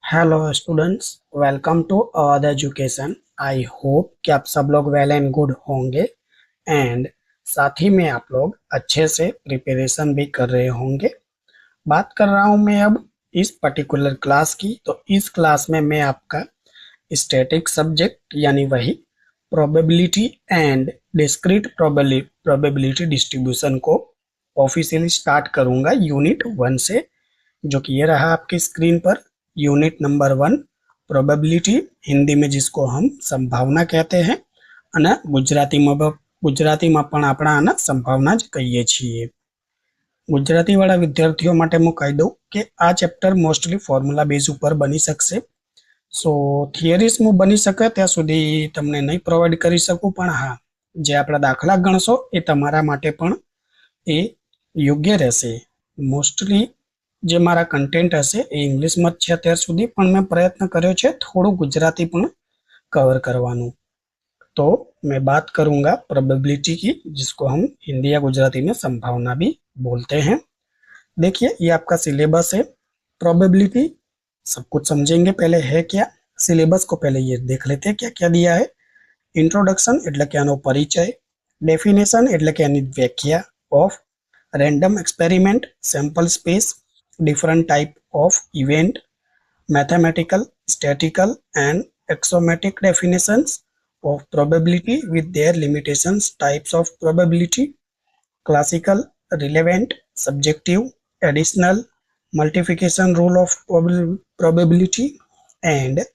Hello students, welcome to Avadh education. I hope कि आप सब लोग वेल एंड गुड होंगे एंड साथ ही में आप लोग अच्छे से प्रिपरेशन भी कर रहे होंगे। बात कर रहा हूं मैं अब इस पर्टिकुलर क्लास की। तो इस क्लास में मैं आपका स्टैटिक सब्जेक्ट यानी वही probability and discrete probability distribution को ऑफिशियली स्टार्ट करूंगा यूनिट 1 से, जो कि ये रहा आपकी स्क्रीन पर। यूनिट नंबर 1 प्रोबेबिलिटी, हिंदी में जिसको हम संभावना कहते हैं અને ગુજરાતીમાં પણ આપણે આને સંભાવના જ કહીએ છીએ। ગુજરાતી વાળા વિદ્યાર્થીઓ માટે હું કહી દઉં કે આ ચેપ્ટર મોસ્ટલી ફોર્મ્યુલા બેઝ ઉપર બની શકશે। સો થિયરીઝ હું બની શકે ત્યાં સુધી તમને નહીં પ્રોવાઈડ કરી શકું, પણ હા, જે આપણા દાખલા ગણશો એ તમારા માટે પણ એ યોગ્ય રહેશે। મોસ્ટલી જે મારા કન્ટેન્ટ હશે એ ઇંગ્લિશમાં જ છે અત્યાર સુધી, પણ મેં પ્રયત્ન કર્યો છે થોડું ગુજરાતી પણ કવર કરવાનું। तो मैं बात करूंगा प्रोबेबिलिटी की, जिसको हम हिंदी या गुजराती में संभावना भी बोलते हैं। देखिए, ये आपका सिलेबस है। प्रोबेबिलिटी सब कुछ समझेंगे, पहले है क्या। सिलेबस को पहले ये देख लेते हैं क्या क्या दिया है। इंट्रोडक्शन એટલે કે આનો પરિચય, ડેફિનેશન એટલે કે આની વ્યાખ્યા of, random experiment, sample space, different type of event, mathematical, statistical and axiomatic definitions of probability with their limitations, types of probability, classical, relevant, subjective, additional, multiplication rule of probability and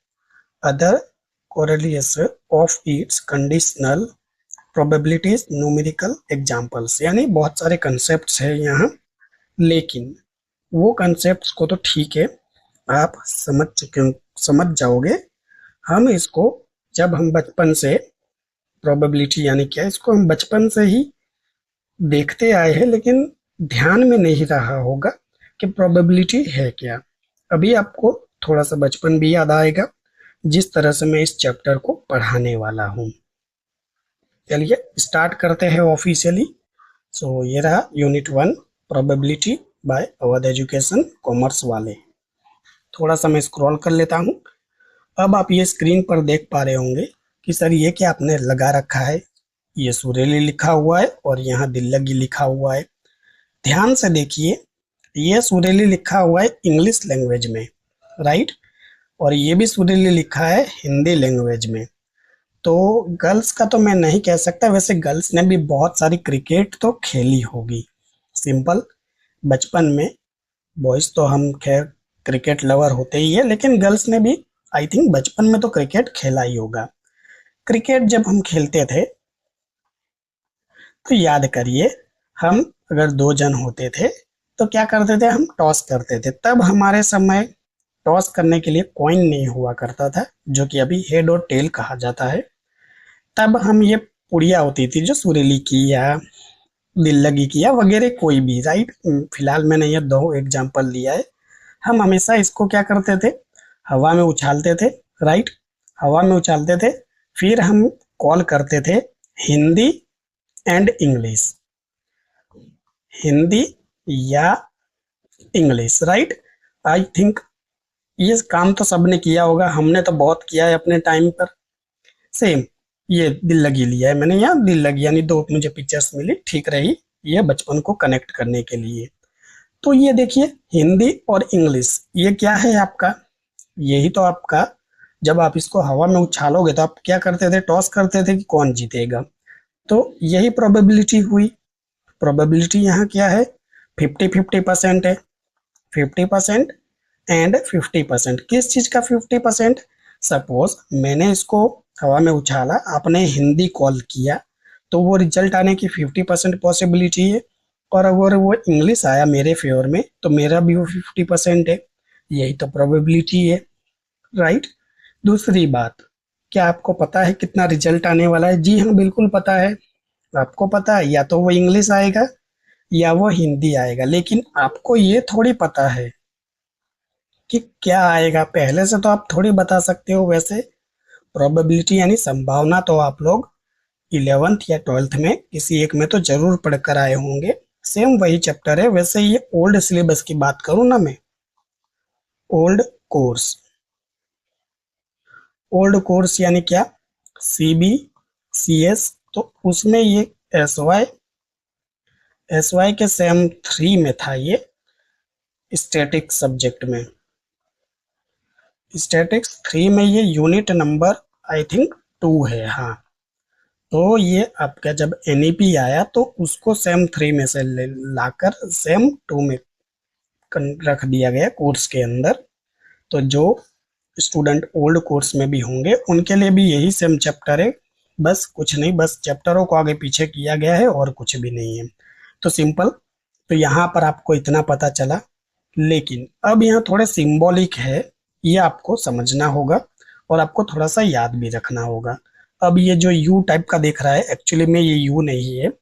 other correlates of its conditional probabilities, numerical examples। यानी बहुत सारे concepts है यहाँ, लेकिन वो concepts को तो ठीक है, आप समझ जाओगे। हम इसको जब हम बचपन से प्रोबेबिलिटी यानी क्या, इसको हम बचपन से ही देखते आए हैं, लेकिन ध्यान में नहीं रहा होगा कि प्रोबेबिलिटी है क्या। अभी आपको थोड़ा सा बचपन भी याद आएगा जिस तरह से मैं इस चैप्टर को पढ़ाने वाला हूँ। चलिए स्टार्ट करते हैं ऑफिशियली। सो ये रहा unit 1 probability by Avadh education commerce वाले। थोड़ा सा मैं स्क्रॉल कर लेता हूँ। अब आप ये स्क्रीन पर देख पा रहे होंगे कि सर ये क्या आपने लगा रखा है। ये सुरेली लिखा हुआ है और यहाँ दिल्लगी लिखा हुआ है। ध्यान से देखिए, ये सुरेली लिखा हुआ है इंग्लिश लैंग्वेज में, राइट, और ये भी सुरेली लिखा है हिंदी लैंग्वेज में। तो गर्ल्स का तो मैं नहीं कह सकता, वैसे गर्ल्स ने भी बहुत सारी क्रिकेट तो खेली होगी। सिंपल, बचपन में बॉयज तो हम खैर क्रिकेट लवर होते ही है, लेकिन गर्ल्स ने भी आई थिंक बचपन में तो क्रिकेट खेला ही होगा। क्रिकेट जब हम खेलते थे तो याद करिए, हम अगर 2 जन होते थे तो क्या करते थे, हम टॉस करते थे। तब हमारे समय टॉस करने के लिए कॉइन नहीं हुआ करता था, जो कि अभी हेड और टेल कहा जाता है। तब हम ये पुड़िया होती थी जो सुरीली की या दिल्लगी की या वगैरह कोई भी, राइट। फिलहाल मैंने ये 2 एग्जाम्पल लिया है। हम हमेशा इसको क्या करते थे, हवा में उछालते थे, राइट, हवा में उछालते थे। फिर हम कॉल करते थे हिंदी एंड इंग्लिश, हिंदी या इंग्लिश, राइट। आई थिंक ये काम तो सबने किया होगा, हमने तो बहुत किया है अपने टाइम पर। सेम ये दिल्लगी लिया है मैंने, यहाँ दिल्लगी यानी 2 मुझे पिक्चर्स मिली, ठीक रही ये बचपन को कनेक्ट करने के लिए। तो ये देखिए, हिंदी और इंग्लिश ये क्या है आपका, यही तो आपका, जब आप इसको हवा में उछालोगे तो आप क्या करते थे, टॉस करते थे कि कौन जीतेगा। तो यही प्रोबेबिलिटी हुई। प्रोबेबिलिटी यहाँ क्या है, 50-50% है। 50% एंड 50%। किस चीज का 50%, सपोज मैंने इसको हवा में उछाला, आपने हिंदी कॉल किया, तो वो रिजल्ट आने की 50% पॉसिबिलिटी है। और अगर वो इंग्लिश आया मेरे फेवर में तो मेरा भी वो 50% है। यही तो प्रोबेबिलिटी है, राइट। दूसरी बात, क्या आपको पता है कितना रिजल्ट आने वाला है? जी हाँ, बिल्कुल पता है। आपको पता है या तो वो इंग्लिश आएगा या वो हिंदी आएगा, लेकिन आपको ये थोड़ी पता है कि क्या आएगा। पहले से तो आप थोड़ी बता सकते हो। वैसे प्रोबेबिलिटी यानी संभावना तो आप लोग 11th या 12th में किसी एक में तो जरूर पढ़कर आए होंगे। सेम वही चैप्टर है। वैसे ये ओल्ड सिलेबस की बात करूं ना मैं, ओल्ड कोर्स, ओल्ड कोर्स यानी क्या, CB CS, तो उसमें ये एस वाई के सेम 3 में था ये, स्टैटिक सब्जेक्ट में। स्टैटिक्स 3 में ये यूनिट नंबर आई थिंक 2 है, हाँ। तो ये आपका जब NEP आया तो उसको सेम 3 में से लाकर सेम 2 में रख दिया गया कोर्स के अंदर। तो जो स्टूडेंट ओल्ड कोर्स में भी होंगे उनके लिए भी यही सेम चैप्टर है, बस कुछ नहीं, बस चैप्टरों को आगे पीछे किया गया है और कुछ भी नहीं है। तो सिंपल, तो यहाँ पर आपको इतना पता चला, लेकिन अब यहाँ थोड़े सिंबॉलिक है, ये आपको समझना होगा और आपको थोड़ा सा याद भी रखना होगा। अब ये जो यू टाइप का दिख रहा है, एक्चुअली में ये यू नहीं है,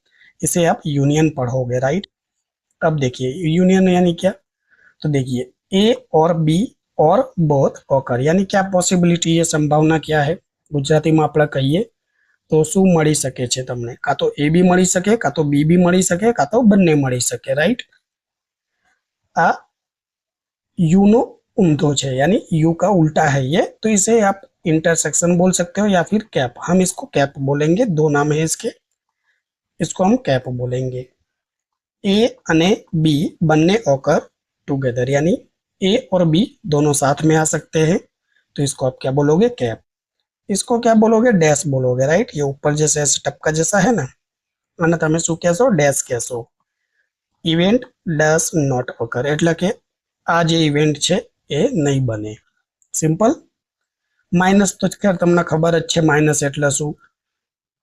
इसे आप यूनियन पढ़ोगे, राइट। अब देखिए यूनियन यानी क्या, तो देखिए ए और बी और बोथ ઓકર यानी क्या पॉसिबिलिटी है, संभावना क्या है, ગુજરાતીમાં આપણે કહીએ તો શું મળી શકે છે તમને, કાં તો એ બી મળી શકે, કાં તો બી બી મળી શકે, કાં તો બંને મળી શકે, રાइट। आ यू नो ऊंधो છે यानी यू का उल्टा है ये, तो इसे आप इंटरसेक्शन बोल सकते हो या फिर कैप, हम इसको कैप बोलेंगे, दो नाम है इसके, इसको हम कैप बोलेंगे। ए અને बी બંને ઓકર टुगेदर यानी ए और बी दोनों साथ में आ सकते हैं, तो इसको आप क्या बोलोगे, कैप। इसको क्या बोलोगे, डैश बोलोगे, राइट। ये ऊपर जैसे ऐसे टपका जैसा है ना, અને તમે શું કહેશો, ડેશ કહેશો। ઇવેન્ટ ડસ નોટ ઓકર એટલે કે આ જે ઇવેન્ટ છે એ નહીં બને, સિમ્પલ। માઇનસ તો ખેર તમને ખબર જ છે, માઇનસ એટલે શું,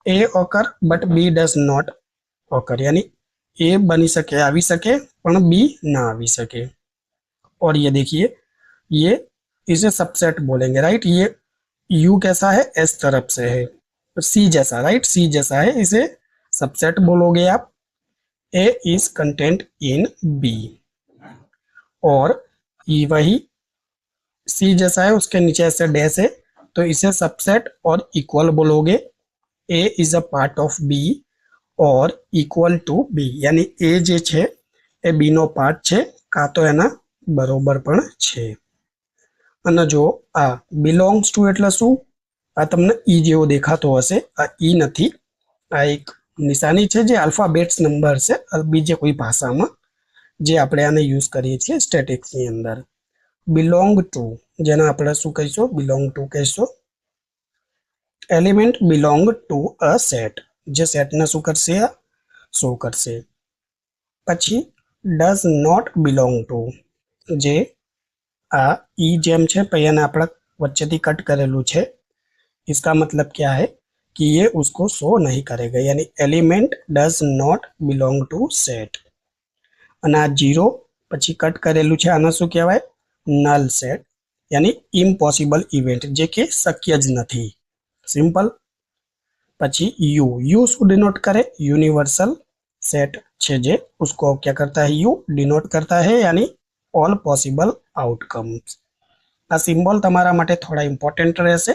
A occur but B does not occur यानी ए बनी सके, આવી सके, પણ बी ना આવી सके। और ये देखिए, ये इसे सबसेट बोलेंगे, राइट। ये यू कैसा है, एस तरफ से है, सी जैसा, राइट, सी जैसा है, इसे सबसेट बोलोगे आप। ए इज कंटेंट इन बी, और ये वही सी जैसा है, उसके नीचे ऐसे डैश है, तो इसे सबसेट और इक्वल बोलोगे। A is a part of B और इक्वल टू बी यानी ए जे छे ए बी नो पार्ट छे, का तो एना बरोबर पण छे। અને જો આ બિલોંગ્સ ટુ એટલે શું, આ તમને ઈ જેવો દેખાતો હશે, આ ઈ નથી, આ એક નિશાની છે જે આલ્ફાબેટ્સ નંબર છે બીજે કોઈ ભાષામાં, જે આપણે આને યુઝ કરીએ છીએ સ્ટેટિક્સની અંદર। બિલોંગ ટુ, જેને આપણે શું કહીશું, બિલોંગ ટુ કહીશું। Element belong to a set, જે સેટને શું કરશે, શો કરશે। પછી ડઝ નોટ બિલોંગ ટુ, જે आ ई जेम छे पहले આપણે વચ્ચેથી કટ કરેલું છે, इसका मतलब क्या है कि ये उसको शो नहीं करेगा, यानी element does not belong to set. અને આ 0 પછી કટ કરેલું છે, આને શું કહેવાય, નલ સેટ यानी इम्पॉसिबल इवेंट, जे કે શક્ય જ નથી, સિમ્પલ। પછી यू, यू શું डिनोट करे, यूनिवर्सल सेट છે જે, उसको क्या करता है, यू डिनोट करता है यानी ऑल पॉसिबल आउटकम्स। आ सिम्बॉल तमारा माटे थोड़ा इम्पोर्टન્ટ रहेशे,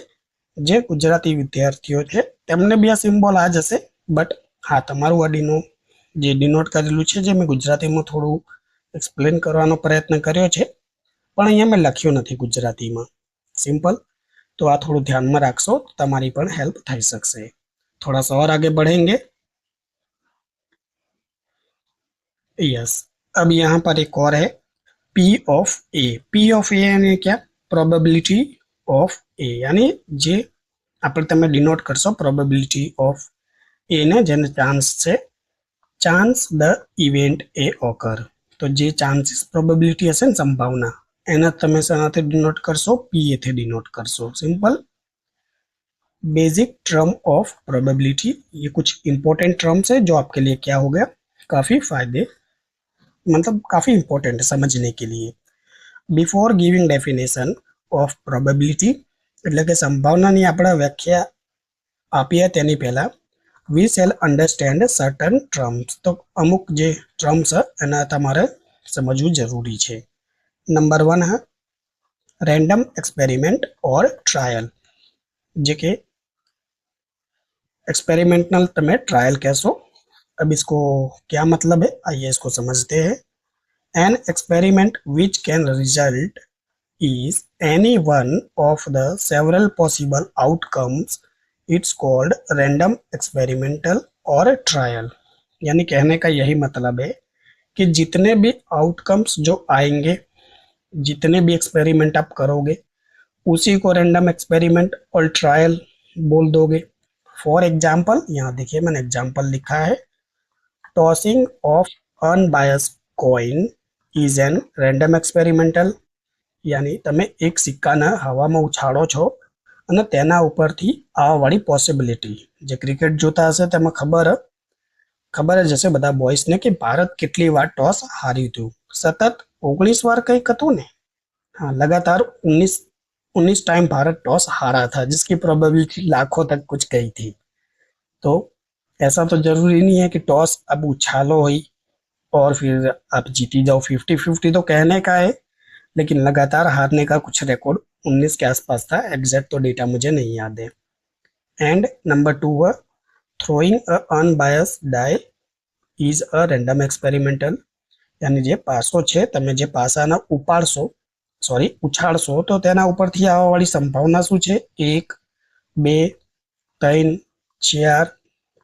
जे गुजराती विद्यार्थीओ छे तेमने बी आ सिम्बॉल आ जशे, बट हाँ तमारुं आ जे डिनोट करेलुं छे, जे मैं गुजरातीमां थोड़ुं एक्सप्लेन करवानो प्रयत्न कर्यो छे, पण अहींया मैं लख्युं नथी गुजरातीमां, सिम्पल। तो आ थोड़ुं ध्यानमां राखशो तो तमारी पण हेल्प थई शकशे। थोड़ा सा और आगे बढ़ेंगे, यस। अब यहाँ पर एक और है, P of A. P of A यानी क्या, प्रोबेबिलिटी ऑफ ए, यानी जे આપણે તમે ડિનોટ કરશો પ્રોબેબિલિટી ઓફ એ ને, જેને ચાન્સ છે, chance the event A occur, તો જે ચાન્સીસ પ્રોબેબિલિટી હશે ને, સંભાવના, એને તમે શેનાથી ડિનોટ કરશો, પી એથી ડિનોટ करशो, simple. Basic term of probability, ये कुछ इंपॉर्टेंट टर्म्स है जो आपके लिए क्या हो गया, काफी फायदे, मतलब काफी इंपॉर्टेंट है समझने के लिए। Before giving definition of probability એટલે કે સંભાવનાની આપણે વ્યાખ્યા આપીએ તેની પહેલા we shall understand certain terms, તો અમુક જે ટર્મ્સ એના તમારે સમજવું જરૂરી છે। નંબર 1 है रैंडम एक्सपेरिमेंट और ट्रायल, जे के एक्सपेरिमेंटल तमे ट्रायल कहशो। अब इसको क्या मतलब है, आइए इसको समझते हैं। An experiment which can result is any one of the several possible outcomes, it's called random experimental or trial। यानी कहने का यही मतलब है कि जितने भी आउटकम्स जो आएंगे, जितने भी एक्सपेरिमेंट आप करोगे, उसी को रैंडम एक्सपेरिमेंट और ट्रायल बोल दोगे। फॉर एग्जाम्पल, यहाँ देखिए मैंने एग्जाम्पल लिखा है, tossing of unbiased coin is an random experimental. यानी તમે એક સિક્કાને હવામાં ઉછાળો છો અને તેના ઉપરથી આવવાળી પોસિબિલિટી, જે ક્રિકેટ જોતા હશે તેમાં ખબર જ હશે બધા બોયસને કે ભારત કેટલી વાર ટોસ હાર્યું હતું, સતત 19 વાર કંઈક હતું ને। हाँ, लगातार 19 टाइम भारत टॉस हारा था, जिसकी प्रोबेबिलिटी लाखों तक कुछ गई थी। तो ऐसा तो जरूरी नहीं है कि टॉस अब उछालो ही और फिर आप जीती जाओ। 50-50 तो कहने का है, लेकिन लगातार हारने का कुछ रिकॉर्ड 19 के आसपास था, एग्जैक्ट तो डेटा मुझे नहीं याद है। एंड नंबर 2 है throwing a unbiased die is a random experimental. यानी જે પાસો છે તમે જે પાસાને ઉછાળશો તો તેના ઉપરથી આવવાવાળી સંભાવના શું છે? 1, 2, 3, 4,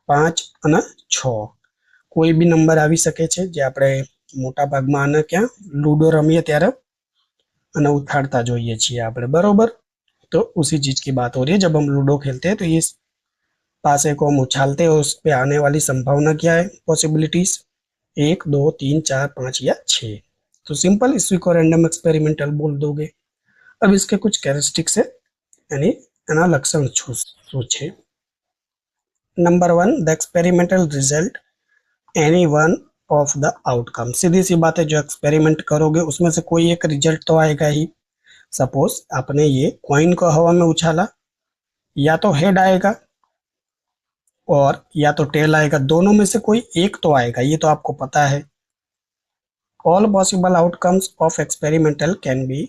5 અને 6। કોઈ બી નંબર આવી શકે છે, જે આપણે મોટા ભાગમાં આને ક્યાં લૂડો રમીએ ત્યારે અને उछाड़ता જોઈએ છીએ આપણે, बरोबर। तो उसी चीज की बात हो रही है, जब हम लूडो खेलते हैं तो ये पासे को हम उछालते हैं, उस पे आने वाली संभावना क्या है, पॉसिबिलिटीज 1, 2, 3, 4, 5 या 6। तो सिंपल इसी को रैंडम एक्सपेरिमेंटल बोल दोगे। अब इसके कुछ कैरेक्टरिस्टिक्स है, यानी एना लक्षण શું છે। Number 1, the experimental result any one of the outcome. सीधी सी बात है, जो एक्सपेरिमेंट करोगे उसमें से कोई एक रिजल्ट तो आएगा ही। सपोज आपने ये कॉइन को हवा में उछाला, या तो हेड आएगा और या तो टेल आएगा, दोनों में से कोई एक तो आएगा, ये तो आपको पता है। All possible outcomes of experimental can be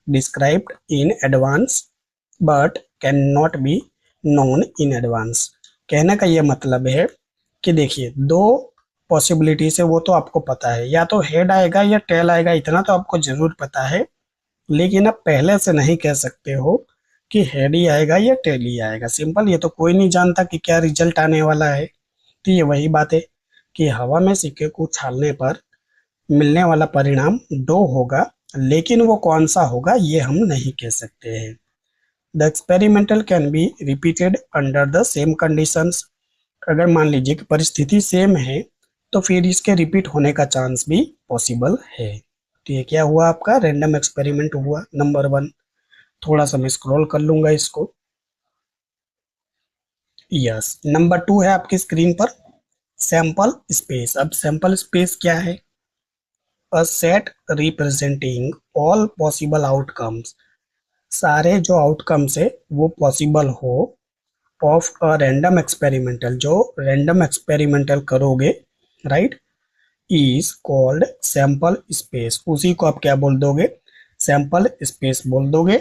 described in advance but can not be known in advance. कहने का ये मतलब है कि देखिए, दो पॉसिबिलिटी से वो तो आपको पता है, या तो हेड आएगा या टेल आएगा, इतना तो आपको जरूर पता है। लेकिन आप पहले से नहीं कह सकते हो कि हेड ही आएगा या टेल ही आएगा। सिंपल, ये तो कोई नहीं जानता कि क्या रिजल्ट आने वाला है। तो ये वही बात है कि हवा में सिक्के को उछालने पर मिलने वाला परिणाम 2 होगा, लेकिन वो कौन सा होगा ये हम नहीं कह सकते हैं। The experimental can be repeated under the same conditions. अगर मान लीजिए कि परिस्थिति सेम है तो फिर इसके रिपीट होने का चांस भी पॉसिबल है। तो ये क्या हुआ, आपका रैंडम एक्सपेरिमेंट हुआ नंबर 1। थोड़ा सा मैं स्क्रॉल कर लूंगा इसको। यस, नंबर 2 है आपकी स्क्रीन पर सैंपल स्पेस। अब सैंपल स्पेस क्या है? A set representing all possible outcomes. सारे जो आउटकम्स है वो पॉसिबल हो ऑफ अ रैंडम एक्सपेरिमेंटल, जो रैंडम एक्सपेरिमेंटल करोगे, right, is called sample space. उसी को आप क्या बोल दोगे? सैंपल स्पेस बोल दोगे।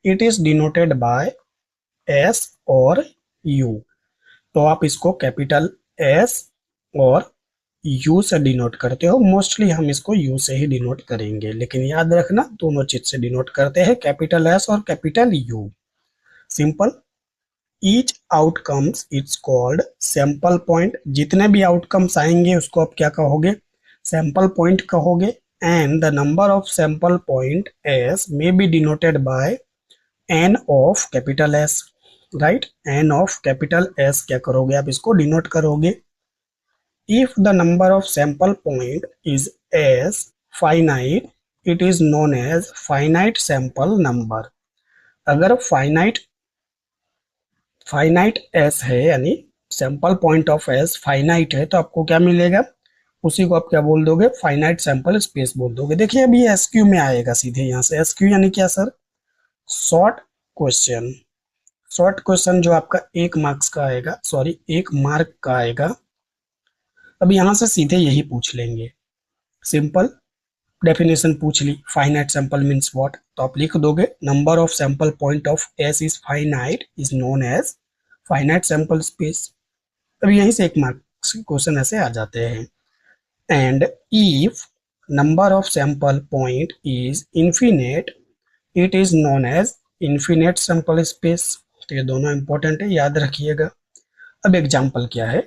It is denoted by S और यू। तो आप इसको कैपिटल एस और यू से डिनोट करते हो। मोस्टली हम इसको यू से ही डिनोट करेंगे, लेकिन याद रखना दोनों चीज से डिनोट करते हैं, कैपिटल एस और capital U. Simple, each outcomes it's called sample point. जितने भी आउटकम्स आएंगे उसको आप क्या कहोगे? सैंपल पॉइंट कहोगे। And the number of sample point S may be denoted by N of capital S, right. N of capital S क्या करोगे? आप इसको डिनोट करोगे। If the number of sample point is S finite, it is known as finite sample number. अगर finite S है, यानी sample point of S finite है, तो आपको क्या मिलेगा? उसी को आप क्या बोल दोगे? फाइनाइट सैंपल स्पेस बोल दोगे। देखिए अभी एसक्यू में आएगा सीधे यहाँ से। एसक्यू यानी क्या sir? Short question. Short question जो आपका 1 मार्क्स का आएगा, सॉरी 1 मार्क का आएगा। अब यहाँ से सीधे यही पूछ लेंगे, सिंपल डेफिनेशन पूछ ली। Finite sample means what? तो आप लिख दोगे number of sample point of S is finite is known as finite sample space. अब यहीं से 1 मार्क्स क्वेश्चन ऐसे आ जाते हैं। And if number of sample point is infinite, it is known as infinite sample space. तो ये दोनों इंपॉर्टेंट है, याद रखिएगा। अब एग्जाम्पल क्या है,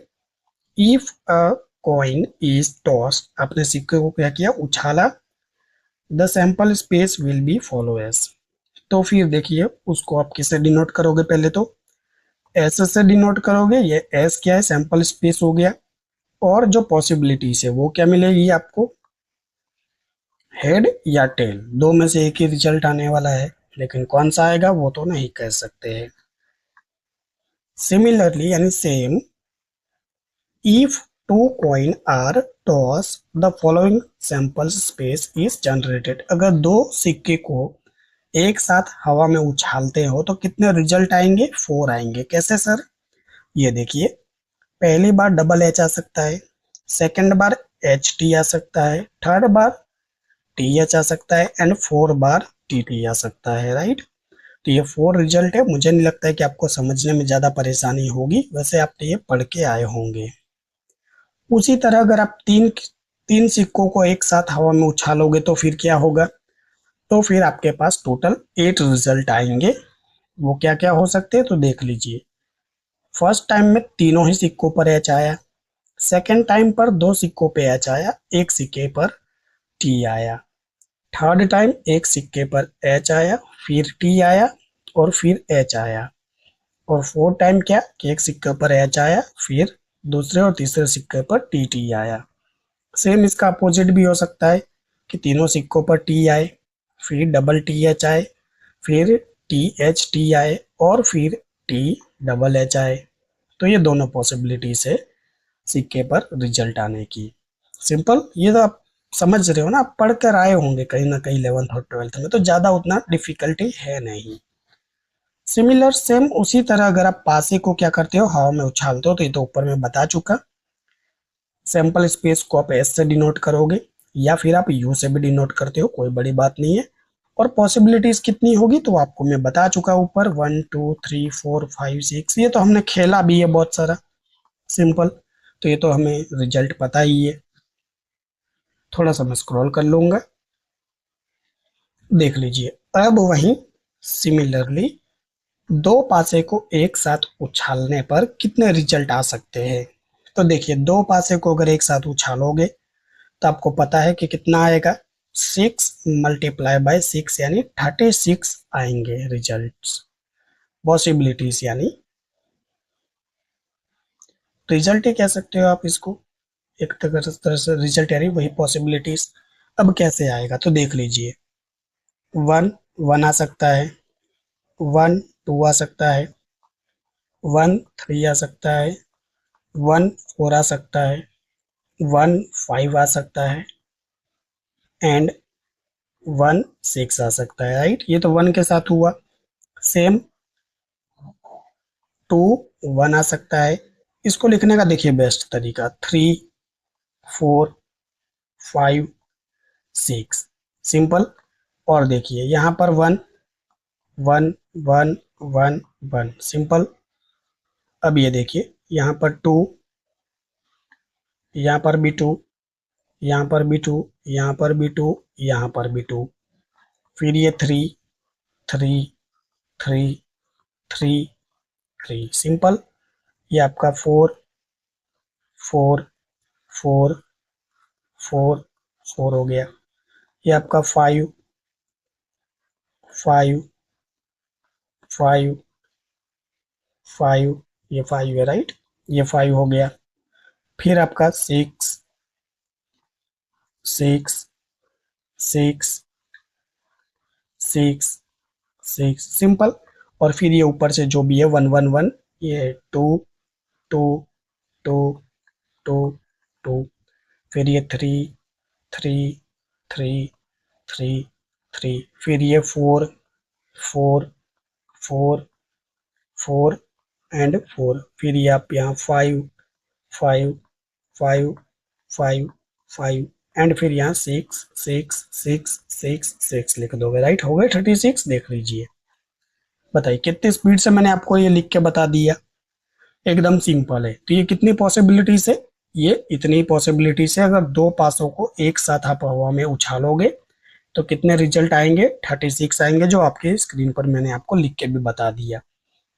if a coin is tossed, आपने सिक्के को क्या किया, उछाला, the sample space will be follows. तो फिर देखिए उसको आप किससे डिनोट करोगे, पहले तो एस से डिनोट करोगे, ये एस क्या है, सैंपल स्पेस हो गया। और जो पॉसिबिलिटीज है वो क्या मिलेगी आपको, हेड या टेल, दो में से एक ही रिजल्ट आने वाला है, लेकिन कौन सा आएगा वो तो नहीं कह सकते हैं। सिमिलरली यानी same, if two coin are toss the following sample space is generated, अगर दो सिक्के को एक साथ हवा में उछालते हो तो कितने रिजल्ट आएंगे, 4 आएंगे। कैसे सर, ये देखिए, पहली बार डबल एच आ सकता है, सेकंड बार एच टी आ सकता है, थर्ड बार टी एच आ सकता है, एंड 4 बार टी टी आ सकता है, राइट। तो ये 4 रिजल्ट है, मुझे नहीं लगता है कि आपको समझने में ज्यादा परेशानी होगी, वैसे आप तो ये पढ़ के आए होंगे। उसी तरह अगर आप तीन तीन सिक्कों को एक साथ हवा में उछालोगे तो फिर क्या होगा, तो फिर आपके पास टोटल 8 रिजल्ट आएंगे। वो क्या क्या हो सकते हैं तो देख लीजिए। फर्स्ट टाइम में तीनों ही सिक्कों पर एच आया, सेकेंड टाइम पर दो सिक्कों पे एच आया, एक सिक्के पर टी आया, थर्ड टाइम एक सिक्के पर एच आया, फिर टी आया, और फिर एच आया, और फोर्थ टाइम क्या कि एक सिक्के पर एच आया, फिर दूसरे और तीसरे सिक्के पर टी टी आया। सेम इसका अपोजिट भी हो सकता है कि तीनों सिक्कों पर टी आए, फिर डबल टी एच आए, फिर टी एच टी आए, और फिर टी डबल एच आए। तो ये दोनों पॉसिबिलिटीज है सिक्के पर रिजल्ट आने की। सिंपल, ये तो आप समझ रहे हो ना, आप पढ़ कर आए होंगे कहीं ना कहीं 11th और 12th में, तो ज़्यादा उतना डिफिकल्टी है नहीं। सिमिलर सेम उसी तरह अगर आप पासे को क्या करते हो, हवा में उछालते हो, तो ये तो ऊपर में बता चुका। सैंपल स्पेस को आप एस से डिनोट करोगे, या फिर आप यू से भी डिनोट करते हो, कोई बड़ी बात नहीं है। और पॉसिबिलिटीज कितनी होगी तो आपको मैं बता चुका ऊपर, 1 2 3 4 5 6, ये तो हमने खेला भी है बहुत सारा। सिंपल, तो ये तो हमें रिजल्ट पता ही है। थोड़ा सा मैं स्क्रॉल कर लूंगा, देख लीजिए। अब वहीं सिमिलरली दो पासे को एक साथ उछालने पर कितने रिजल्ट आ सकते हैं, तो देखिए दो पासे को अगर एक साथ उछालोगे तो आपको पता है कि कितना आएगा, 6 × 6 यानी 36 आएंगे रिजल्ट्स। पॉसिबिलिटीज यानी रिजल्ट ही कह सकते हो आप इसको, एक तरह से रिजल्ट यानी वही पॉसिबिलिटीज। अब कैसे आएगा तो देख लीजिए, 1 1 आ सकता है, 1 2 आ सकता है, 1 3 आ सकता है, 1 4 आ सकता है, 1 5 आ सकता है, एंड 1 6 आ सकता है, राइट। ये तो 1 के साथ हुआ। सेम 2 1 आ सकता है। इसको लिखने का देखिए बेस्ट तरीका, 3 4 5 6, सिंपल। और देखिए यहाँ पर 1 1 1 1 1, सिंपल। अब ये देखिए यहाँ पर 2, यहाँ पर भी 2, यहाँ पर भी 2, यहाँ पर भी 2, यहाँ पर भी 2, फिर ये 3 3 3 3 3, सिंपल। ये आपका 4 4 4 4 हो गया। ये आपका 5 5 5 5, ये 5 है, राइट। ये 5 हो गया। फिर आपका 6 6 6 6 6, सिंपल। और फिर ये ऊपर से जो भी है 1 1 1, ये 2 2 2 2 2, फिर ये 3 3 3 3 3, फिर ये 4 4 4 4 फिर ये आप यहाँ 5 5 5 5 5, एंड फिर यहाँ 6 6 6 6 6 लिख दोगे, राइट। हो गए 36, देख लीजिए। बताइए कितनी स्पीड से मैंने आपको ये लिख के बता दिया, एकदम सिंपल है। तो ये कितनी पॉसिबिलिटीज है, ये इतनी पॉसिबिलिटीज है। अगर दो पासों को एक साथ आप हवा में उछालोगे तो कितने रिजल्ट आएंगे? 36 आएंगे, जो आपके स्क्रीन पर मैंने आपको लिख के भी बता दिया।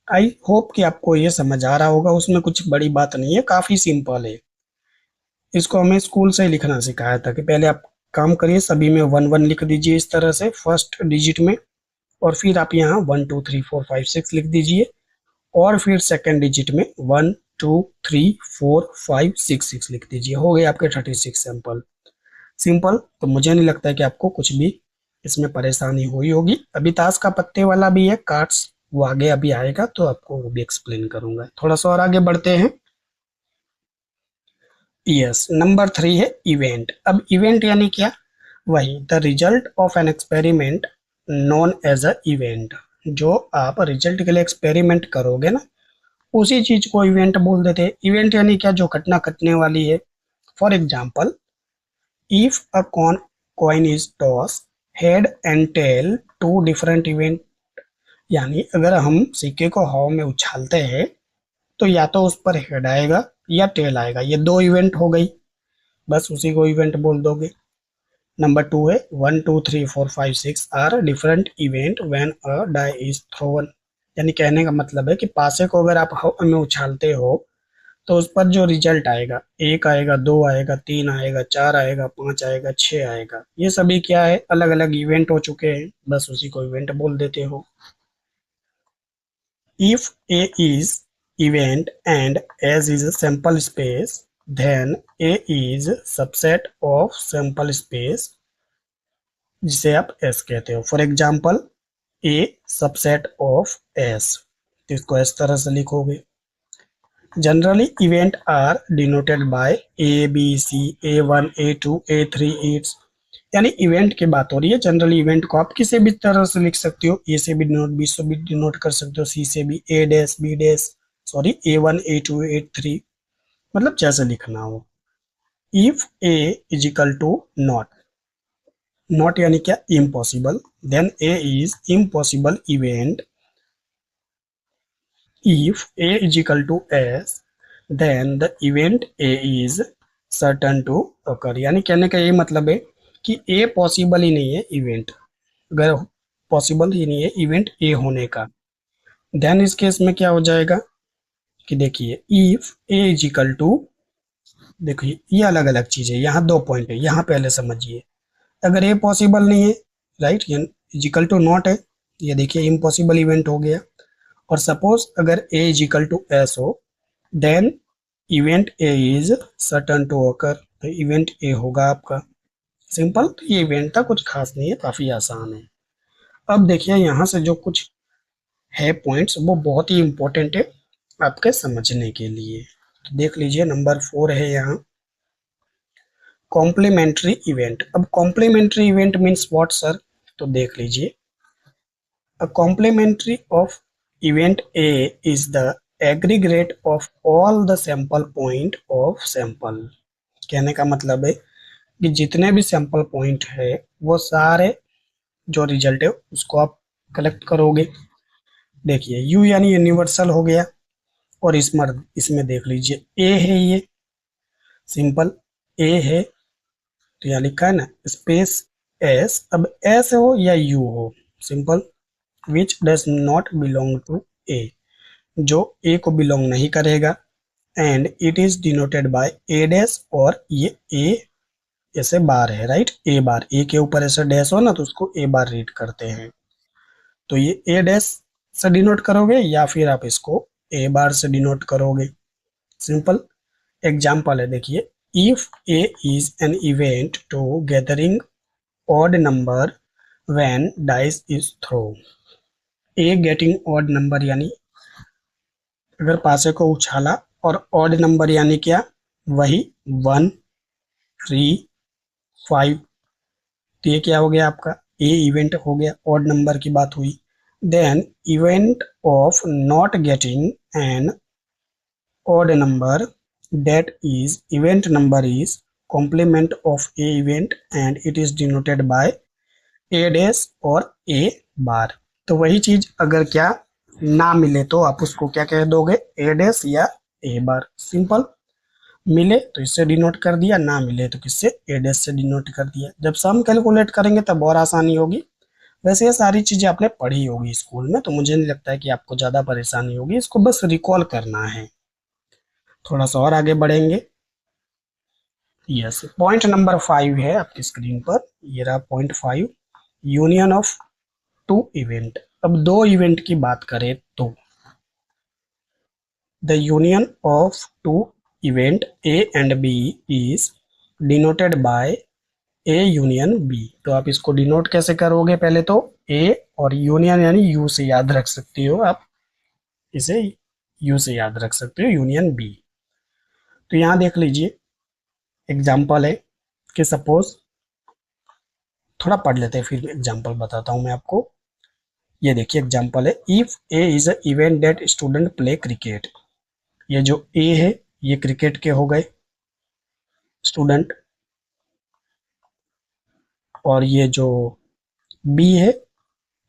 आई होप कि आपको ये समझ आ रहा होगा, उसमें कुछ बड़ी बात नहीं है, काफी सिंपल है। इसको हमें स्कूल से ही लिखना सिखाया था कि पहले आप काम करिए, सभी में 1 1 लिख दीजिए इस तरह से फर्स्ट डिजिट में, और फिर आप यहाँ 1 2 3 4 5 6 लिख दीजिए, और फिर सेकेंड डिजिट में 1 2 3 4 5 6 लिख दीजिए। हो गए आपके 36 सैंपल। सिंपल। तो मुझे नहीं लगता है कि आपको कुछ भी इसमें परेशानी हुई होगी। अभी ताश का पत्ते वाला भी है, कार्ड्स, वो आगे अभी आएगा तो आपको वो भी एक्सप्लेन करूंगा। थोड़ा सा और आगे बढ़ते हैं। यस, नंबर 3 है इवेंट। अब इवेंट यानी क्या? वही the result of an experiment known as a event. जो आप रिजल्ट के लिए एक्सपेरिमेंट करोगे ना, उसी चीज को इवेंट बोल देते हैं। इवेंट यानी क्या? जो घटना घटने वाली है। For example, if a coin is tossed, head and tail, two different event. यानी अगर हम सिक्के को हवा में उछालते हैं तो या तो उस पर हेड आएगा या टेल आएगा, ये दो इवेंट हो गई, बस उसी को इवेंट बोल दोगे। नंबर 2 है 1 2 3 4 5 6 are different event when a die is thrown. यानी कहने का मतलब है कि पासे को अगर आप हवा में उछालते हो तो उस पर जो रिजल्ट आएगा, 1 आएगा, 2 आएगा, 3 आएगा, 4 आएगा, 5 आएगा, 6 आएगा, ये सभी क्या है? अलग अलग इवेंट हो चुके हैं, बस उसी को इवेंट बोल देते हो। If A is event and S is a sample space, then A is subset of sample space, जिसे आप S कहते हो। For example, A subset of S, तो इसको इस तरह से लिखोगे। Generally event are denoted by ABC, A1, A2, A3, it's. यानी इवेंट की बात हो रही है। जनरली इवेंट को आप किसी भी तरह से लिख सकते हो, ए से भी डिनोट, बी से भी डिनोट कर सकते हो, सी से भी, A dash, B dash, sorry A1, A2, A3, मतलब जैसे लिखना हो। If A is equal to not, not यानी क्या? Impossible, then A is impossible event. If A is equal to S, then the event A is certain to occur। यानी कहने का ये मतलब है कि ए पॉसिबल ही नहीं है इवेंट, अगर पॉसिबल ही नहीं है इवेंट ए होने का, देन इस केस में क्या हो जाएगा कि देखिए, if A is equal to, देखिए ये अलग अलग चीज है, यहाँ दो पॉइंट है, यहाँ पहले समझिए। अगर ए पॉसिबल नहीं है, right, is equal to not है, ये देखिए इम्पॉसिबल इवेंट हो गया। और सपोज अगर A is equal to S हो, then event A is certain to occur, तो इवेंट ए होगा आपका। सिंपल। तो ये इवेंट था, कुछ खास नहीं है, काफी आसान है। अब देखिए यहाँ से जो कुछ है पॉइंट्स, वो बहुत ही इंपॉर्टेंट है आपके समझने के लिए। तो देख लीजिए, नंबर 4 है यहाँ कॉम्प्लीमेंट्री इवेंट। अब complementary event means what sir? तो देख लीजिए, a complementary of event A is the aggregate of all the sample point of sample. कहने का मतलब है कि जितने भी सैंपल पॉइंट है वो सारे जो रिजल्ट है उसको आप कलेक्ट करोगे। देखिए यू यानी यूनिवर्सल हो गया, और इसमें देख लीजिए ए है, ये सिंपल ए है, तो यहाँ लिखा है ना स्पेस एस। अब एस हो या यू हो, simple, which does not belong to A, जो ए को बिलोंग नहीं करेगा, and it is denoted by A dash, और ये ए ऐसे बार है, राइट, ए बार, ए के ऊपर ऐसे डैश हो ना तो उसको ए बार रीड करते हैं। तो ये ए डैश से डिनोट करोगे या फिर आप इसको ए बार से डिनोट करोगे, सिंपल। एग्जाम्पल है, देखिए, if A is an event to gathering odd number when dice is throw. A getting odd number यानी अगर पासे को उछाला, और ऑड नंबर यानी क्या? वही 1 3 5। तो ये क्या हो गया आपका? ए इवेंट हो गया, ऑड नंबर की बात हुई। Then event of not getting an odd number, that is event number is complement of a event and it is denoted by a dash और a bar। तो वही चीज अगर क्या ना मिले तो आप उसको क्या कह दोगे? a dash या a bar, सिंपल। मिले तो इससे डिनोट कर दिया, ना मिले तो किससे, ए डैश से डिनोट कर दिया। जब सम कैलकुलेट करेंगे तब और आसानी होगी। वैसे ये सारी चीजें आपने पढ़ी होगी स्कूल में, तो मुझे नहीं लगता है कि आपको ज्यादा परेशानी होगी, इसको बस रिकॉल करना है। थोड़ा सा और आगे बढ़ेंगे। यस, पॉइंट नंबर 5 है आपकी स्क्रीन पर, ये रहा point 5, union of two event. अब दो इवेंट की बात करें तो the union of two event A and B is denoted by A union B. तो आप इसको डिनोट कैसे करोगे, पहले तो ए और यूनियन यानी यू से याद रख सकते हो आप, इसे यू से याद रख सकते हो, यूनियन बी। तो यहां देख लीजिए एग्जाम्पल है कि सपोज, थोड़ा पढ़ लेते हैं फिर एग्जाम्पल बताता हूं मैं आपको। ये देखिए एग्जाम्पल है, if A is a event that student play cricket. ये जो ए है ये क्रिकेट के हो गए स्टूडेंट, और ये जो बी है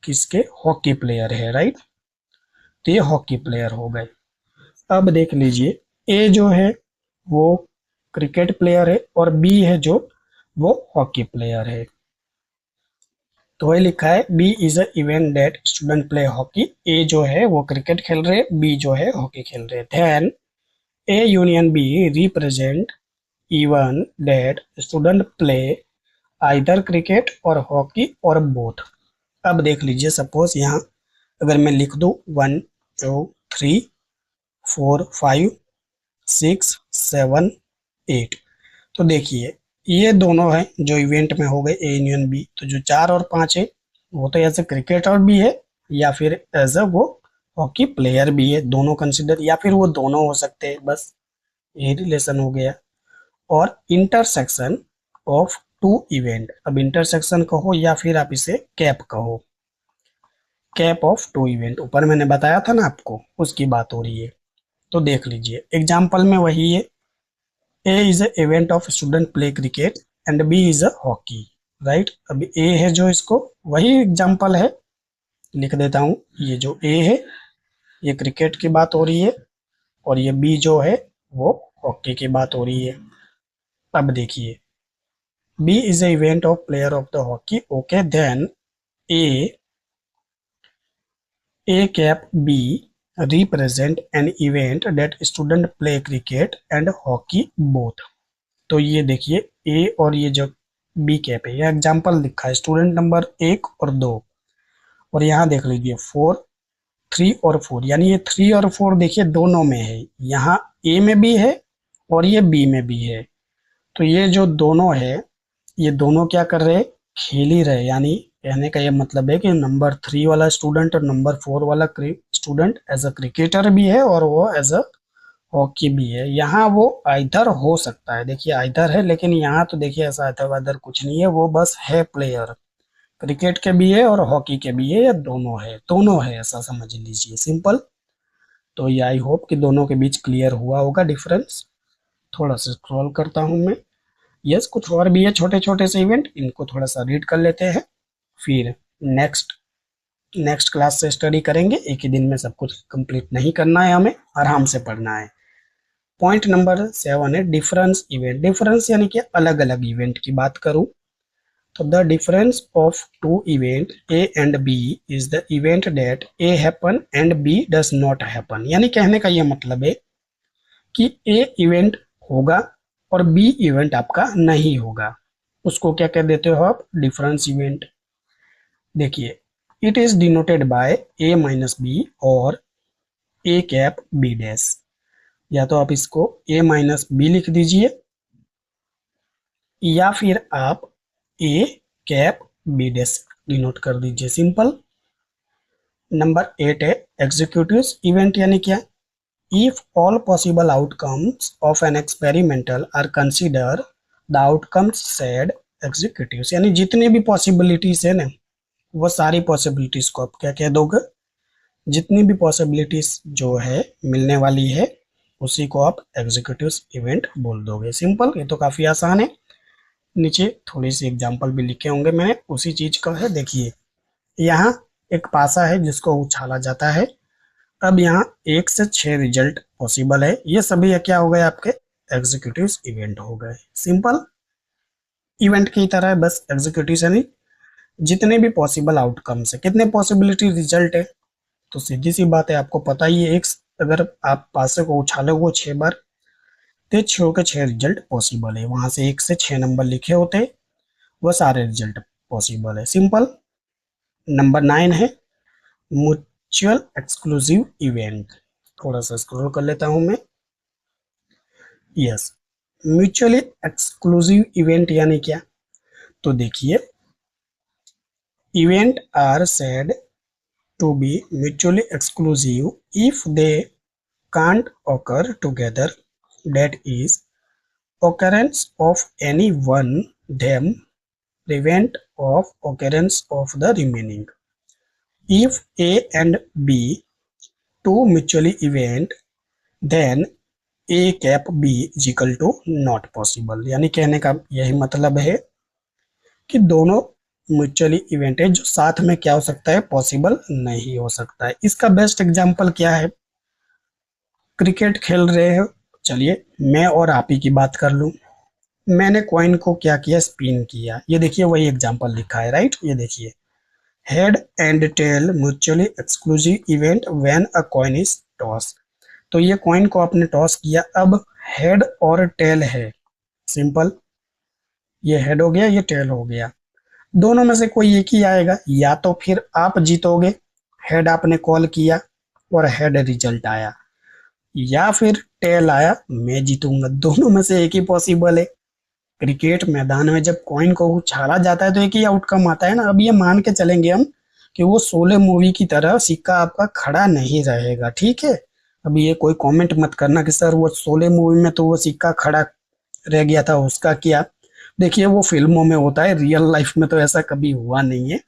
किसके, हॉकी प्लेयर है, राइट। तो ये हॉकी प्लेयर हो गए। अब देख लीजिए ए जो है वो क्रिकेट प्लेयर है और बी है जो वो हॉकी प्लेयर है। तो वही लिखा है, B is a event that student play hockey. A जो है वो क्रिकेट खेल रहे, बी जो है हॉकी खेल रहे। Then A union B represent even that student play either cricket और हॉकी और बोथ। अब देख लीजिए सपोज यहाँ अगर मैं लिख दूं 1 2 3 4 5 6 7 8, तो देखिए ये दोनों हैं जो इवेंट में हो गए ए यूनियन बी। तो जो 4 और 5 है वो तो एज ए क्रिकेटर भी है या फिर एज ए वो हॉकी प्लेयर भी है, दोनों कंसिडर, या फिर वो दोनों हो सकते हैं, बस ये रिलेशन हो गया। और इंटरसेक्शन ऑफ टू इवेंट, अब इंटरसेक्शन कहो या फिर आप इसे कैप कहो, कैप ऑफ टू इवेंट, ऊपर मैंने बताया था ना आपको, उसकी बात हो रही है। तो देख लीजिए एग्जाम्पल में वही है, A is a event of student play cricket and B is a hockey, right. अब ए है जो इसको, वही एग्जाम्पल है, लिख देता हूँ। ये जो ए है ये क्रिकेट की बात हो रही है और ये बी जो है वो हॉकी की बात हो रही है। अब देखिए B is a event of player of the hockey, okay. Then A cap B represent an event that student play cricket and hockey both. तो ये देखिए ए और ये जो बी कैप है, ये एग्जाम्पल लिखा है स्टूडेंट नंबर 1 और 2, और यहाँ देख लीजिए 4 3 और 4, यानी ये 3 और 4 देखिए दोनों में है, यहाँ ए में भी है और ये बी में भी है। तो ये जो दोनों है ये दोनों क्या कर रहे हैं, खेल ही रहे। यानी कहने का ये मतलब है कि नंबर 3 वाला स्टूडेंट और नंबर 4 वाला स्टूडेंट एज अ क्रिकेटर भी है और वो एज अ हॉकी भी है। यहाँ वो आइदर हो सकता है, देखिए आइदर है, लेकिन यहाँ तो देखिए ऐसा आइदर कुछ नहीं है, वो बस है प्लेयर, क्रिकेट के भी है और हॉकी के भी है, या दोनों है ऐसा समझ लीजिए, सिंपल। तो ये आई होप कि दोनों के बीच क्लियर हुआ होगा डिफरेंस। थोड़ा सा स्क्रॉल करता हूँ मैं। यस, कुछ और भी है छोटे छोटे से इवेंट, इनको थोड़ा सा रीड कर लेते हैं, फिर नेक्स्ट नेक्स्ट क्लास से स्टडी करेंगे। एक ही दिन में सब कुछ कंप्लीट नहीं करना है, हमें आराम से पढ़ना है। पॉइंट नंबर 7 है डिफरेंस इवेंट। डिफरेंस यानी कि अलग अलग इवेंट की बात करूं तो the difference of two event A and B is the event that A happen and B does not happen. यानी कहने का यह मतलब है कि ए इवेंट होगा और बी इवेंट आपका नहीं होगा, उसको क्या कह देते हो आप, डिफरेंस इवेंट। देखिए it is denoted by A minus B और ए कैप बी डैश, या तो आप इसको ए माइनस बी लिख दीजिए या फिर आप ए कैप बी डैश डिनोट कर दीजिए, सिंपल। नंबर 8 है एग्जीक्यूटिव इवेंट, यानी क्या, if all possible outcomes of an experimental are consider the outcomes said exhaustives, यानी जितनी भी पॉसिबिलिटीज है ना वो सारी पॉसिबिलिटीज को आप क्या कह दोगे, जितनी भी पॉसिबिलिटीज जो है मिलने वाली है उसी को आप एग्जीक्यूटिव इवेंट बोल दोगे, सिंपल। ये तो काफी आसान है। नीचे थोड़ी सी एग्जांपल भी लिखे होंगे मैंने उसी चीज का है। देखिए यहाँ एक पासा है जिसको उछाला जाता है। अब यहाँ 1 से 6 रिजल्ट पॉसिबल है, ये सभी क्या हो गए आपके एग्जीक्यूटिव इवेंट हो गए। सिंपल इवेंट की तरह है, बस एग्जीक्यूटिव यानी जितने भी पॉसिबल आउटकम्स है, कितने पॉसिबिलिटी रिजल्ट है, तो सीधी सी बात है, आपको पता ही है, एक अगर आप पासे को उछालोगे 6 बार तो 6 के 6 रिजल्ट पॉसिबल है, वहां से 1 से 6 नंबर लिखे होते हैं, वो सारे रिजल्ट पॉसिबल है। सिंपल। नंबर 9 है म्यूचुअल एक्सक्लूसिव इवेंट। थोड़ा सा स्क्रॉल कर लेता हूं मैं। यस, म्यूचुअली एक्सक्लूसिव इवेंट यानी क्या, तो देखिए, event are said to be mutually exclusive if they can't occur together, that is, occurrence of any one them prevent of occurrence of the remaining. If A and B two mutually event, then A cap B is equal to not possible। यानी कहने का यही मतलब है कि दोनों mutually event है जो साथ में क्या हो सकता है, पॉसिबल नहीं हो सकता है। इसका बेस्ट एग्जांपल क्या है, क्रिकेट खेल रहे हो, चलिए मैं और आप ही की बात कर लूं। मैंने कॉइन को क्या किया, स्पिन किया, ये देखिए वही एग्जांपल लिखा है, राइट। ये देखिए, head and tail mutually exclusive event when a coin is toss. तो ये कॉइन को आपने टॉस किया, अब हेड और टेल है। सिंपल, ये हेड हो गया, ये टेल हो गया, दोनों में से कोई एक ही आएगा, या तो फिर आप जीतोगे, हेड आपने कॉल किया और हेड रिजल्ट आया, या फिर टेल आया, मैं जीतूंगा, दोनों में से एक ही पॉसिबल है। क्रिकेट मैदान में जब कॉइन को उछाला जाता है तो एक ही आउटकम आता है ना। अब ये मान के चलेंगे हम कि वो शोले मूवी की तरह सिक्का आपका खड़ा नहीं रहेगा, ठीक है। अब ये कोई कमेंट मत करना कि सर वो शोले मूवी में तो वो सिक्का खड़ा रह गया था, उसका क्या। देखिए वो फिल्मों में होता है, रियल लाइफ में तो ऐसा कभी हुआ नहीं है,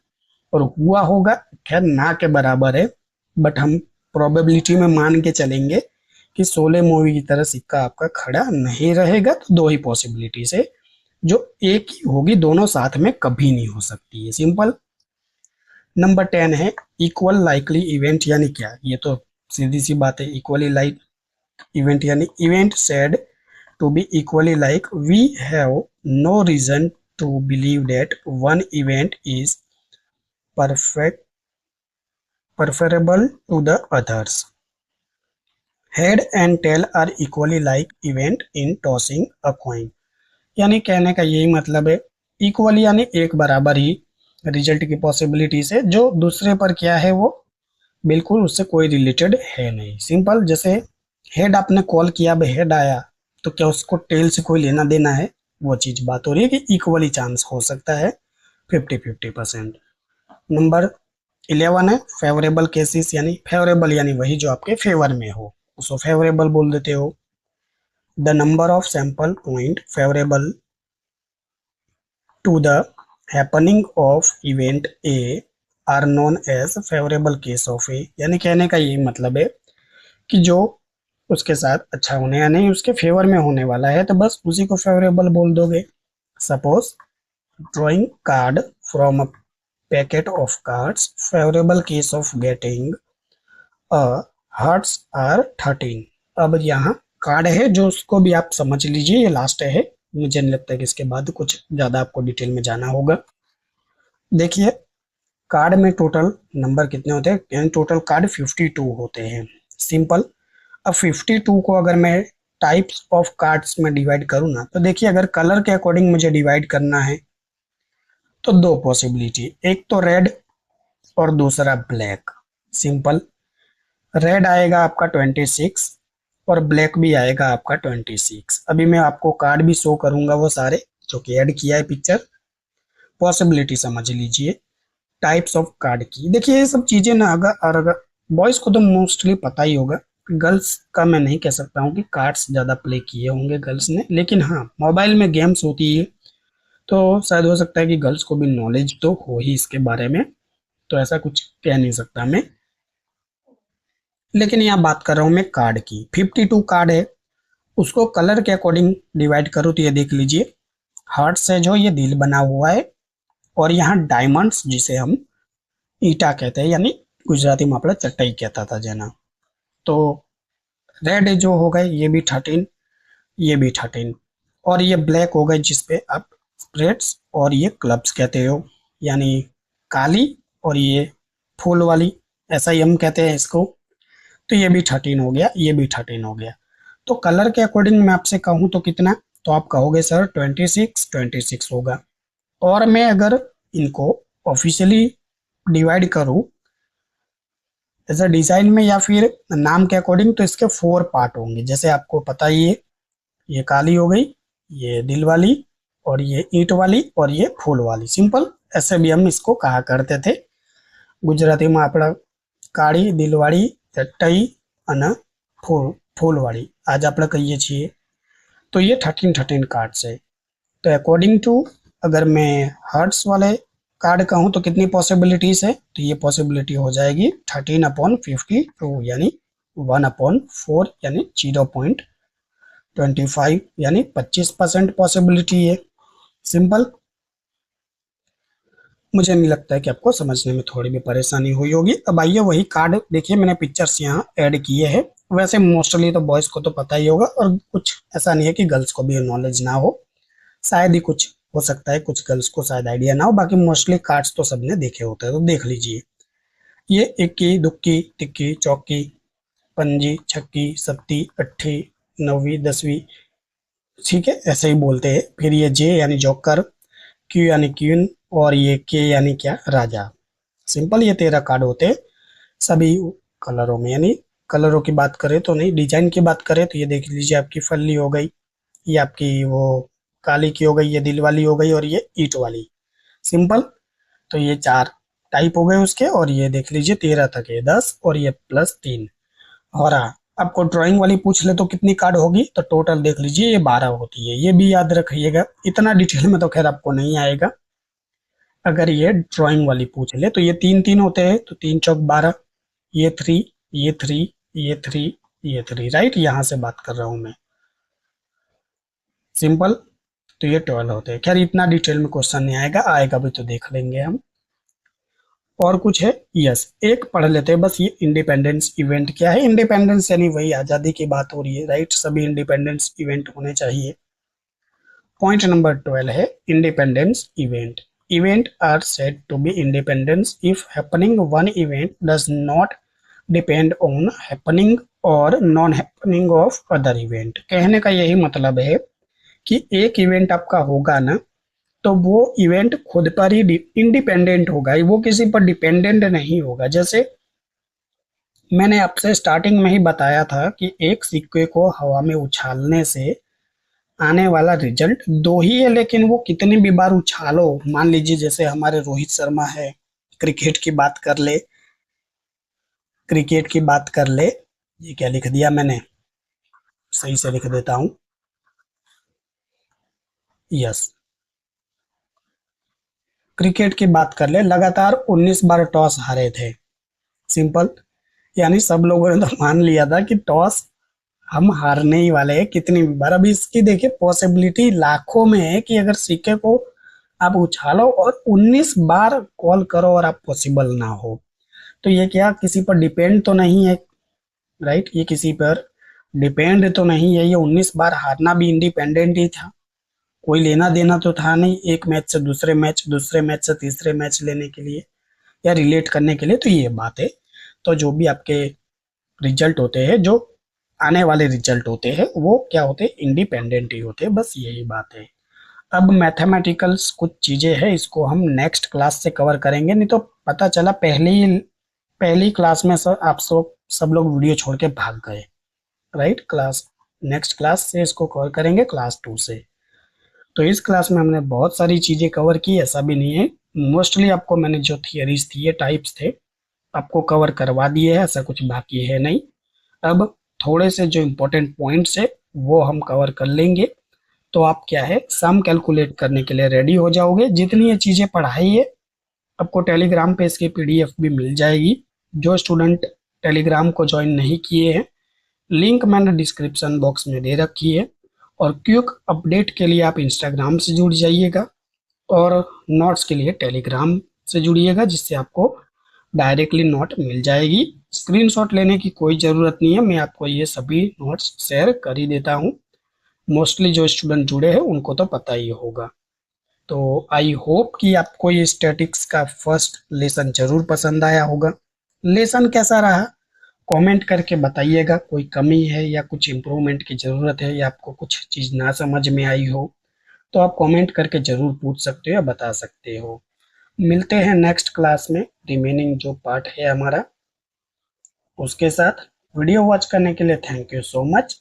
और हुआ होगा खैर ना के बराबर है, बट हम प्रोबेबिलिटी में मान के चलेंगे कि शोले मूवी की तरह सिक्का आपका खड़ा नहीं रहेगा। तो दो ही पॉसिबिलिटी से जो एक ही होगी, दोनों साथ में कभी नहीं हो सकती है। सिंपल। नंबर 10 है इक्वल लाइकली इवेंट यानी क्या, ये तो सीधी सी बात है, इक्वली लाइक इवेंट यानी event said to be equally like we have no reason to believe that one event is perfect preferable to the others. Head and tail are equally like event in tossing a coin। यानी कहने का यही मतलब है, equally यानी एक बराबर ही result की पॉसिबिलिटी से, जो दूसरे पर क्या है वो बिल्कुल उससे कोई रिलेटेड है नहीं। सिंपल, जैसे हेड आपने कॉल किया, अब हेड आया, तो क्या उसको टेल से कोई लेना देना है, वो चीज बात हो रही है कि इक्वली चांस हो सकता है 50-50%। नंबर 11 है फेवरेबल केसेस, यानी फेवरेबल यानी वही जो आपके फेवर में हो, उसको फेवरेबल बोल देते हो। The number of sample point favourable to the happening of event A are known as favourable case of A. यानी कहने का यही मतलब है कि जो उसके साथ अच्छा होने या नहीं उसके फेवर में होने वाला है, तो बस उसी को फेवरेबल बोल दोगे। Suppose drawing card from a packet of cards, favourable case of getting hearts are 13। अब यहाँ कार्ड है जो उसको भी आप समझ लीजिए, ये लास्ट है, मुझे नहीं लगता कि इसके बाद कुछ ज्यादा आपको डिटेल में जाना होगा। देखिए कार्ड में टोटल नंबर कितने होते हैं, टोटल कार्ड 52 होते हैं। सिंपल। अब 52 को अगर मैं टाइप्स ऑफ कार्ड्स में डिवाइड करूँ ना, तो देखिए अगर कलर के अकॉर्डिंग मुझे डिवाइड करना है तो दो पॉसिबिलिटी, एक तो रेड और दूसरा ब्लैक। सिंपल, रेड आएगा आपका 26 और ब्लैक भी आएगा आपका 26। अभी मैं आपको कार्ड भी शो करूंगा वो सारे जो कि ऐड किया है पिक्चर, पॉसिबिलिटी समझ लीजिए टाइप्स ऑफ कार्ड की। देखिए ये सब चीजें ना अगर बॉयज को तो मोस्टली पता ही होगा, गर्ल्स का मैं नहीं कह सकता हूँ कि कार्ड्स ज्यादा प्ले किए होंगे गर्ल्स ने, लेकिन हाँ मोबाइल में गेम्स होती है तो शायद हो सकता है कि गर्ल्स को भी नॉलेज तो हो ही इसके बारे में, तो ऐसा कुछ कह नहीं सकता मैं। लेकिन यहाँ बात कर रहा हूँ मैं कार्ड की, 52 कार्ड है, उसको कलर के अकॉर्डिंग डिवाइड करूँ तो ये देख लीजिए, हार्ट से जो ये दिल बना हुआ है, और यहाँ डायमंड्स जिसे हम ईटा कहते हैं, यानी गुजराती में अपना चट्टाई कहता था जना, तो रेड जो हो गए ये भी 13, ये भी 13। और ये ब्लैक हो गई जिसपे आप स्प्रेड्स और ये क्लब्स कहते हो, यानी काली और ये फूल वाली, ऐसा ही हम कहते हैं इसको। तो ये भी 13 हो गया, ये भी 13 हो गया। तो कलर के अकॉर्डिंग मैं आपसे कहूँ तो कितना, तो आप कहोगे सर 26 होगा। और मैं अगर इनको ऑफिशियली डिवाइड करूँ एज अ डिजाइन में या फिर नाम के अकॉर्डिंग, तो इसके 4 पार्ट होंगे। जैसे आपको पता ही है, ये काली हो गई, ये दिल वाली, और ये ईंट वाली, और ये फूल वाली। सिंपल ऐसे भी हम इसको कहा करते थे गुजराती में आपड़ा काળી દિલવાળી ચટ્ટાઈ અને ફૂલવાળી आज આપણે કહીએ છીએ। तो ये 13 कार्ड्स है। तो अकॉर्डिंग टू, अगर मैं हर्ट्स वाले कार्ड कहूँ तो कितनी पॉसिबिलिटीज है, तो ये पॉसिबिलिटी हो जाएगी 13/52, यानी 1/4, यानी 0.25, यानी 25% पॉसिबिलिटी है। सिंपल। मुझे नहीं लगता है कि आपको समझने में थोड़ी भी परेशानी हुई होगी। अब आइए वही कार्ड देखिए, मैंने पिक्चर्स यहाँ ऐड किए हैं। वैसे मोस्टली तो बॉयज को तो पता ही होगा, और कुछ ऐसा नहीं है कि गर्ल्स को भी नॉलेज ना हो, शायद ही कुछ हो सकता है कुछ गर्ल्स को शायद आइडिया ना हो, बाकी मोस्टली कार्ड्स तो सबने देखे होते हैं। तो देख लीजिए, ये इक्की दुक्की तिक्की चौकी पंजी छक्की सत्ती अट्ठी नौवीं 10वीं, ठीक है, ऐसे ही बोलते हैं। फिर ये जे यानी जोकर, क्यू यानी क्वीन, और ये के यानी क्या, राजा। सिंपल, ये 13 कार्ड होते हैं सभी कलरों में। यानी कलरों की बात करें तो नहीं, डिजाइन की बात करें तो ये देख लीजिए, आपकी फल्ली हो गई, ये आपकी वो काली की हो गई, ये दिल वाली हो गई, और ये ईट वाली। सिंपल। तो ये 4 टाइप हो गए उसके, और ये देख लीजिए 13 तक है, 10 और ये +3। और हाँ, आपको ड्राइंग वाली पूछ ले तो कितनी कार्ड होगी, तो टोटल देख लीजिए ये 12 होती है। ये भी याद रखिएगा, इतना डिटेल में तो खैर आपको नहीं आएगा। अगर ये ड्राइंग वाली पूछ ले तो ये 3 3 होते हैं, तो 3 चौक 12, ये 3, ये 3, ये 3, ये 3, राइट, यहाँ से बात कर रहा हूँ मैं। सिंपल। तो ये 12 होते हैं। खैर इतना डिटेल में क्वेश्चन नहीं आएगा, आएगा भी तो देख लेंगे हम। और कुछ है, यस, एक पढ़ लेते हैं बस। ये इंडिपेंडेंस इवेंट क्या है। इंडिपेंडेंस यानी वही आजादी की बात हो रही है, राइट, सभी इंडिपेंडेंस इवेंट होने चाहिए। पॉइंट नंबर 12 है independence event. Event are said to be independence if happening one event does not depend on happening और non happening of other event. कहने का यही मतलब है कि एक इवेंट आपका होगा ना, तो वो इवेंट खुद पर ही इंडिपेंडेंट होगा, वो किसी पर डिपेंडेंट नहीं होगा। जैसे मैंने आपसे स्टार्टिंग में ही बताया था कि एक सिक्के को हवा में उछालने से आने वाला रिजल्ट दो ही है, लेकिन वो कितनी भी बार उछालो, मान लीजिए जैसे हमारे रोहित शर्मा है, क्रिकेट की बात कर ले, क्रिकेट की बात कर ले, ये क्या लिख दिया मैंने, सही से लिख देता हूँ, यस, क्रिकेट की बात कर ले, लगातार 19 बार टॉस हारे थे। सिंपल। यानी सब लोगों ने तो मान लिया था कि टॉस हम हारने ही वाले हैं कितनी भी बार। अभी इसकी देखिए पॉसिबिलिटी लाखों में है कि अगर सिक्के को आप उछालो और 19 बार कॉल करो और आप पॉसिबल ना हो, तो ये क्या किसी पर डिपेंड तो नहीं है, राइट, ये किसी पर डिपेंड तो नहीं है। ये 19 बार हारना भी इंडिपेंडेंट ही था, कोई लेना देना तो था नहीं एक मैच से दूसरे मैच, दूसरे मैच से तीसरे मैच लेने के लिए या रिलेट करने के लिए। तो ये बात है। तो जो भी आपके रिजल्ट होते हैं, जो आने वाले रिजल्ट होते हैं, वो क्या होते हैं, इंडिपेंडेंट ही होते हैं, बस यही बात है। अब मैथमेटिकल्स कुछ चीजें हैं, इसको हम नेक्स्ट क्लास से कवर करेंगे। नहीं तो पता चला पहली क्लास में सर आप सब लोग वीडियो छोड़ के भाग गए, राइट। नेक्स्ट क्लास से इसको कवर करेंगे, क्लास 2 से। तो इस क्लास में हमने बहुत सारी चीजें कवर की, ऐसा भी नहीं है। मोस्टली आपको मैंने जो थियरीज थी, ये टाइप्स थे, आपको कवर करवा दिए है, ऐसा कुछ बाकी है नहीं। अब थोड़े से जो इम्पोर्टेंट पॉइंट्स है वो हम कवर कर लेंगे, तो आप क्या है सम कैलकुलेट करने के लिए रेडी हो जाओगे। जितनी ये चीजें पढ़ाई है आपको टेलीग्राम पे इसकी पीडीएफ भी मिल जाएगी। जो स्टूडेंट टेलीग्राम को ज्वाइन नहीं किए हैं, लिंक मैंने डिस्क्रिप्शन बॉक्स में दे रखी है। और क्विक अपडेट के लिए आप इंस्टाग्राम से जुड़ जाइएगा, और नोट्स के लिए टेलीग्राम से जुड़िएगा, जिससे आपको डायरेक्टली नोट मिल जाएगी। स्क्रीनशॉट लेने की कोई ज़रूरत नहीं है, मैं आपको ये सभी नोट्स शेयर कर ही देता हूँ। मोस्टली जो स्टूडेंट जुड़े हैं उनको तो पता ही होगा। तो आई होप कि आपको ये स्टैटिक्स का फर्स्ट लेसन जरूर पसंद आया होगा। लेसन कैसा रहा कमेंट करके बताइएगा। कोई कमी है या कुछ इम्प्रूवमेंट की ज़रूरत है या आपको कुछ चीज़ ना समझ में आई हो तो आप कमेंट करके ज़रूर पूछ सकते हो या बता सकते हो। मिलते हैं नेक्स्ट क्लास में रिमेनिंग जो पार्ट है हमारा उसके साथ। वीडियो वॉच करने के लिए थैंक यू सो मच।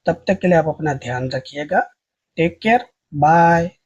तब तक के लिए आप अपना ध्यान रखिएगा। Take care. बाय।